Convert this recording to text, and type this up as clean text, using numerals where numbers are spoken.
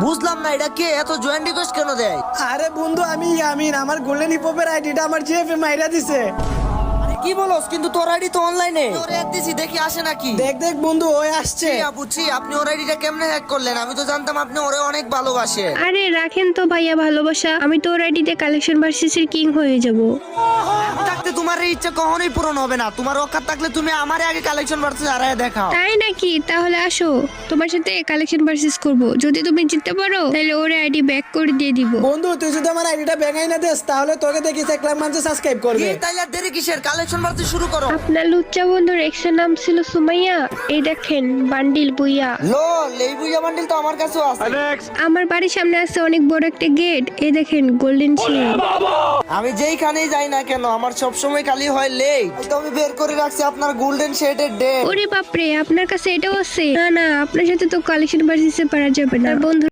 বুঝলাম না এটা কে এত জয়েন্ট রিকোয়েস্ট কেন দেয়? আরে বন্ধু আমি ইয়ামিন, আমার গোল্ডেন হিপহপের আইডিটা আমার জিএফএ মাইরা দিছে। আরে কি বলস? কিন্তু তোর আইডি তো অনলাইনে। ওরে অ্যাড দিছি, দেখি আসে নাকি। দেখ দেখ বন্ধু ওই আসছে। বুঝছি, আপনি ওর আইডিটা কেমনে হ্যাক করলেন? আমি তো জানতাম আপনি ওরে অনেক ভালোবাসেন। আরে রাখেন তো ভাইয়া ভালোবাসা, আমি তো ওর আইডিতে কালেকশন ভার্সেসের কিং হয়ে যাব। আমি থাকতে তোমার এই ইচ্ছা কখনোই পূরণ হবে না। তোমার অকাত থাকলে তুমি আমারে আগে কালেকশন ভার্সেস হারায় দেখাও। তাই নাকি? তাহলে আসো, তোমার সাথে কালেকশন ভার্সেস করব। যদি তুমি জিততে পারো তাহলে ওর আইডি ব্যাক করে দিয়ে দিব। বন্ধু তুই যদি আমার আইডিটা ব্যাঙাই না দেস তাহলে তোকে দেখি 1 লাখ মানুষ সাবস্ক্রাইব করবে। তাইলে আর দেরি কিসের? কালেকশন ভার্সেস শুরু করো। আপনার লুচ্চা বন্ধুর এক্সের নাম ছিল সুমাইয়া। এই দেখেন বান্ডিল বুইয়া। লোল, এই বুইয়া বান্ডিল তো আমার কাছেও আছে। আমার বাড়ির সামনে আছে অনেক বড় একটা গেট। এই দেখেন গোল্ডেন শিল্ড। আমি যেইখানেই যাই না কেন আমার সব সময় খালি হয় লেট। তো আমি বের করে রাখছি আপনার গোল্ডেন শেডের ডেট। ওরে বাপরে, আপনার কাছে এটাও আছে? না না, আপনার সাথে তো কালেকশন ভার্সেসে পারা যাবে না বন্ধু।